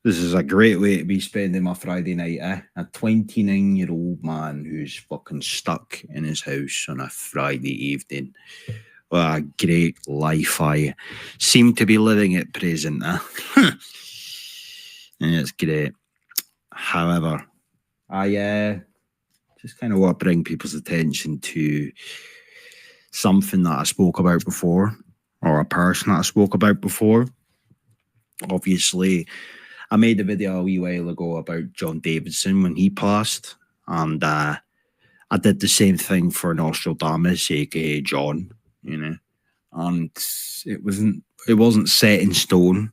This is a great way to be spending my Friday night, eh? A 29-year-old man who's fucking stuck in his house on a Friday evening. What a great life I seem to be living at present, eh? And it's great. However, I just kind of want to bring people's attention to something that I spoke about before, or a person that I spoke about before. Obviously, I made a video a wee while ago about John Davidson when he passed, and I did the same thing for Nostradamus, aka John, you know, and it wasn't set in stone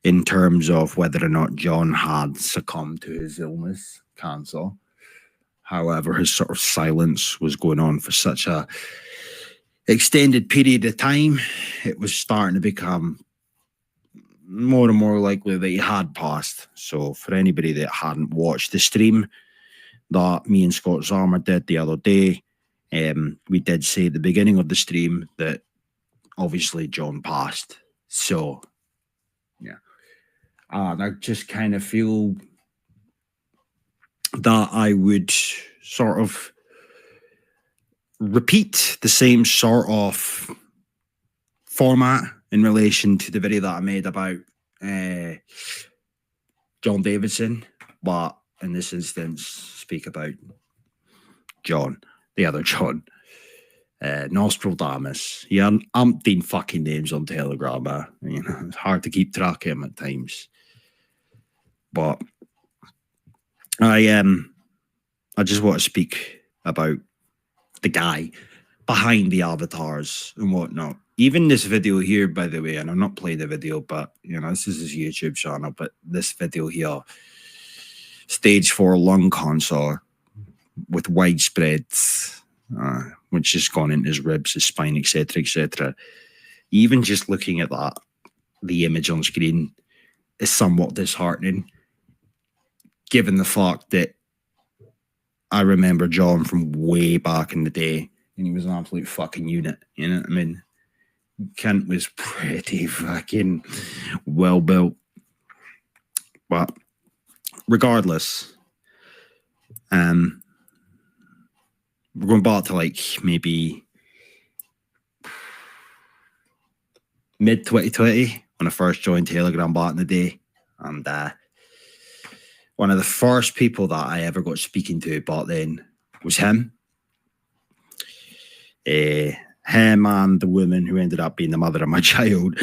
in terms of whether or not John had succumbed to his illness, cancer. However, his sort of silence was going on for such a extended period of time, it was starting to become more and more likely that he had passed. So for anybody that hadn't watched the stream that me and Scott Zarmer did the other day, we did say at the beginning of the stream that obviously John passed. So yeah, and I just kind of feel that I would sort of repeat the same sort of format in relation to the video that I made about John Davidson, but in this instance, speak about John, the other John, Nostradamus. He had umpteen fucking names on Telegram. You know, it's hard to keep track of him at times. But I just want to speak about the guy behind the avatars and whatnot. Even this video here, by the way, and I'm not playing the video, but, you know, this is his YouTube channel, but this video here, stage 4 lung cancer with widespread, which has gone into his ribs, his spine, etc., etc. Even just looking at that, the image on screen is somewhat disheartening, given the fact that I remember John from way back in the day, and he was an absolute fucking unit, you know what I mean? Kent was pretty fucking well built. But regardless, we're going back to like maybe mid 2020 when I first joined Telegram back in the day. And one of the first people that I ever got speaking to back then was him. Him and the woman who ended up being the mother of my child.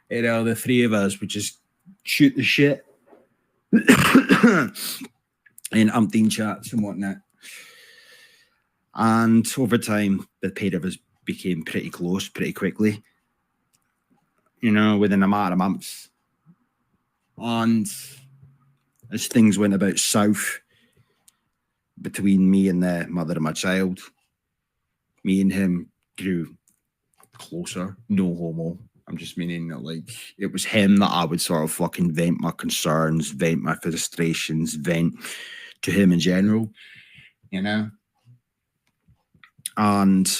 You know, the three of us would just shoot the shit in umpteen chats and whatnot. And over time, the pair of us became pretty close pretty quickly. You know, within a matter of months. And as things went about south between me and the mother of my child, me and him grew closer. No homo. I'm just meaning that, like, it was him that I would sort of fucking vent my concerns, vent my frustrations, vent to him in general, you know? And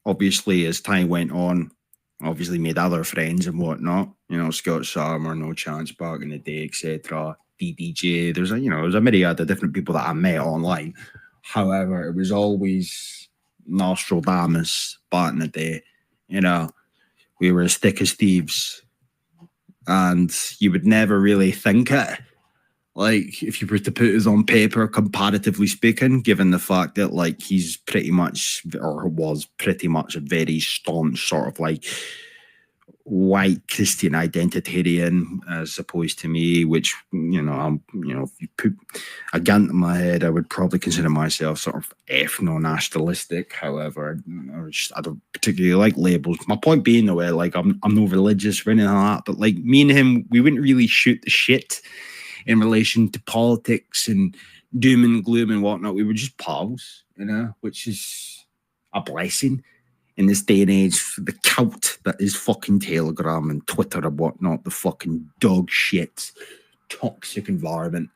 obviously, as time went on, obviously made other friends and whatnot, you know, Scott Sarmer, No Chance back in the day, etc. DDJ, there's a myriad of different people that I met online. However, it was always Nostradamus back in the day. You know, we were as thick as thieves, and you would never really think it. Like, if you were to put us on paper, comparatively speaking, given the fact that, like, he's pretty much, or was pretty much a very staunch sort of, like, white Christian identitarian, as opposed to me, which, you know, if you put a gun to my head, I would probably consider myself sort of ethno-nationalistic. However, I don't particularly like labels. My point being, though, like, I'm no religious or anything like that, but, like, me and him, we wouldn't really shoot the shit in relation to politics and doom and gloom and whatnot. We were just pals, you know, which is a blessing in this day and age. The cult that is fucking Telegram and Twitter and whatnot, the fucking dog shit, toxic environment,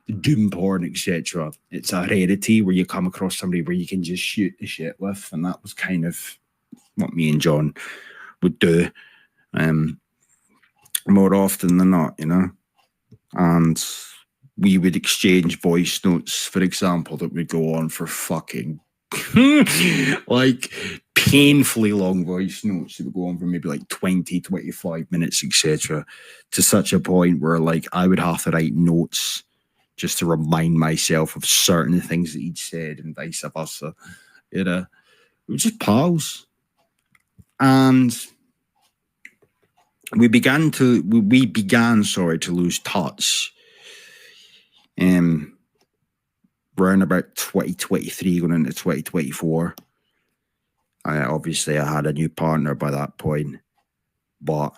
the doom porn, etc. It's a rarity where you come across somebody where you can just shoot the shit with, and that was kind of what me and John would do more often than not, you know. and we would exchange voice notes, for example, that would go on for fucking like painfully long voice notes that would go on for maybe like 20, 25 minutes, etc. To such a point where like I would have to write notes just to remind myself of certain things that he'd said and vice versa. It was just pals. And we began to lose touch. Around about 2023 going into 2024. Obviously I had a new partner by that point, but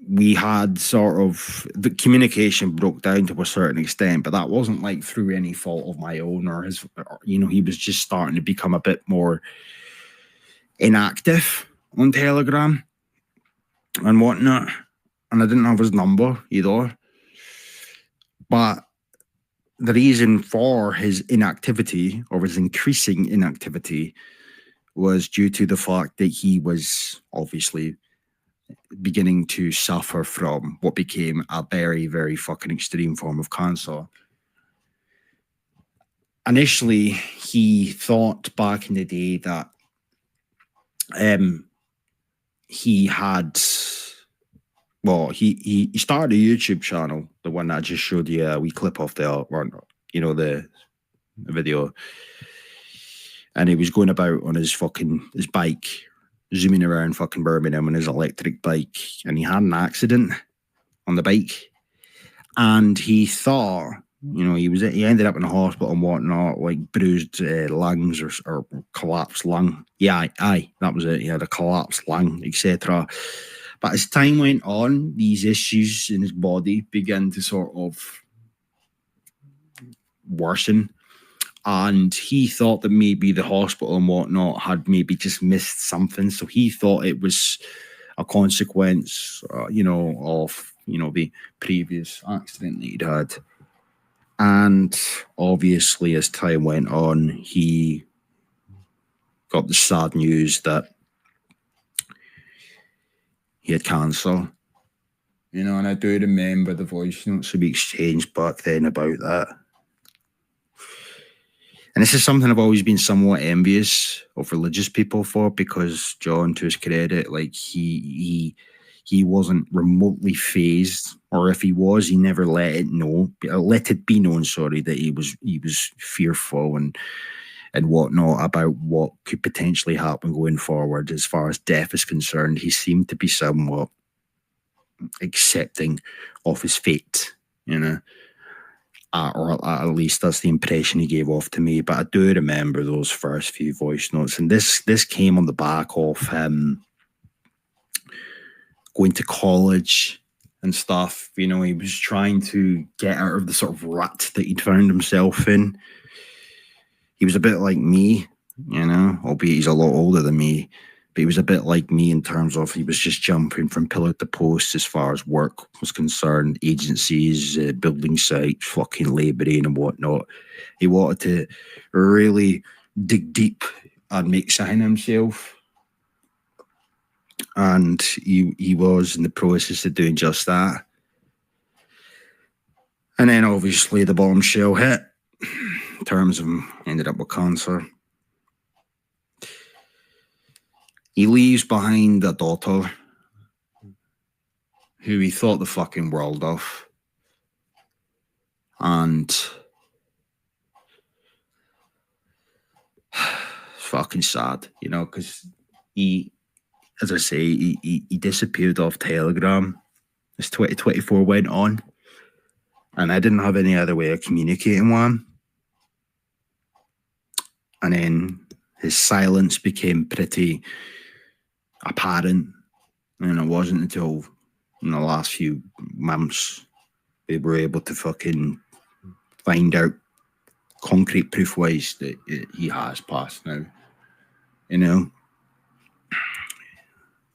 we had sort of the communication broke down to a certain extent, but that wasn't like through any fault of my own or his. He was just starting to become a bit more inactive on Telegram and whatnot, and I didn't have his number either. But the reason for his inactivity, or his increasing inactivity, was due to the fact that he was obviously beginning to suffer from what became a very, very fucking extreme form of cancer. Initially, he thought back in the day that he had, well, he started a YouTube channel, the one that I just showed you a wee clip of the video, and he was going about on his bike, zooming around fucking Birmingham on his electric bike, and he had an accident on the bike, and he thought, he ended up in the hospital and whatnot, like bruised lungs or collapsed lung. Yeah, that was it. He had a collapsed lung, etc. But as time went on, these issues in his body began to sort of worsen. And he thought that maybe the hospital and whatnot had maybe just missed something. So he thought it was a consequence, of, the previous accident that he'd had. And obviously, as time went on, he got the sad news that he had cancer. And I do remember the voice notes we exchanged back then about that. And this is something I've always been somewhat envious of religious people for, because John, to his credit, like he wasn't remotely phased, or if he was, he never let it be known, that he was fearful and whatnot about what could potentially happen going forward as far as death is concerned. He seemed to be somewhat accepting of his fate, or at least that's the impression he gave off to me. But I do remember those first few voice notes, and this came on the back of going to college and stuff. He was trying to get out of the sort of rut that he'd found himself in. He was a bit like me, albeit he's a lot older than me, but he was a bit like me in terms of he was just jumping from pillar to post as far as work was concerned, agencies, building sites, fucking labouring and whatnot. He wanted to really dig deep and make something himself. And he was in the process of doing just that. And then obviously the bombshell hit in terms of him ended up with cancer. He leaves behind a daughter who he thought the fucking world of. And it's fucking sad, because he, as I say, he disappeared off Telegram as 2024 went on. And I didn't have any other way of communicating with him. And then his silence became pretty apparent. And it wasn't until in the last few months we were able to fucking find out concrete proof-wise that he has passed now.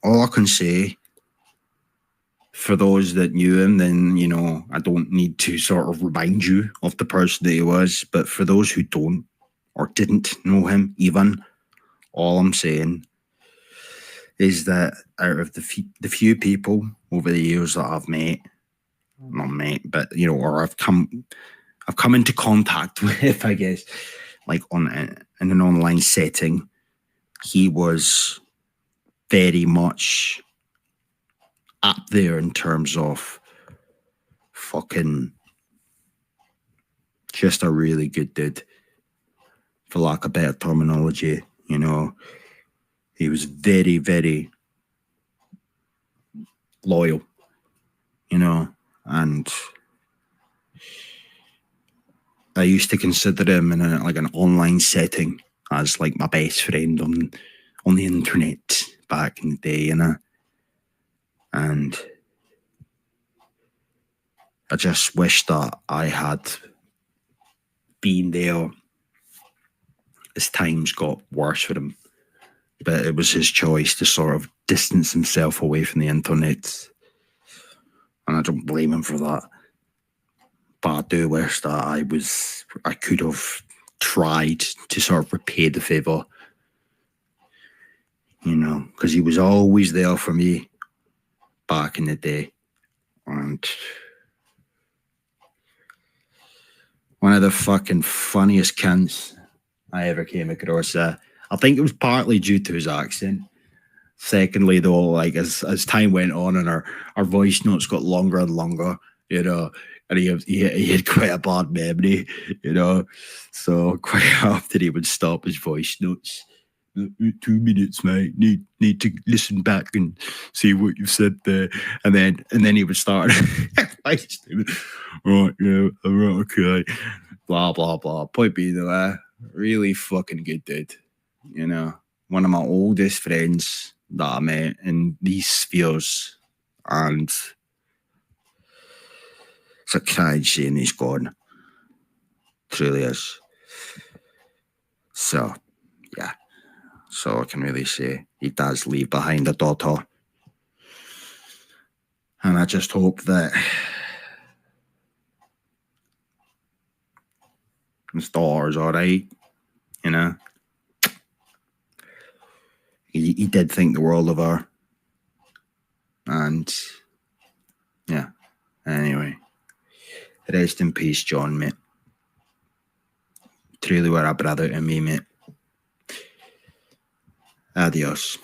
All I can say, for those that knew him, then, I don't need to sort of remind you of the person that he was. But for those who don't or didn't know him even, all I'm saying is that out of the few people over the years that I've met, not mate, but or I've come into contact with, I guess, like in an online setting. He was very much up there in terms of fucking just a really good dude, for lack of better terminology. He was very, very loyal, and I used to consider him in an online setting as like my best friend on the internet back in the day, and I just wish that I had been there as times got worse for him. But it was his choice to sort of distance himself away from the internet. And I don't blame him for that. But I do wish that I could have tried to sort of repay the favour. Because he was always there for me back in the day. And one of the fucking funniest cunts I ever came across. I think it was partly due to his accent. Secondly, though, like as time went on and our voice notes got longer and longer, and he had quite a bad memory, so quite often he would stop his voice notes. 2 minutes, mate. Need to listen back and see what you've said there, and then he would start. Right, yeah, right, okay, blah blah blah. Point being, though, really fucking good dude. One of my oldest friends that I met in these spheres, and it's a crying shame he's gone. Truly is. So, yeah. So I can really say he does leave behind a daughter. And I just hope that his daughter's all right, He did think the world of her. And, yeah. Anyway. Rest in peace, John, mate. Truly were a brother to me, mate. Adios.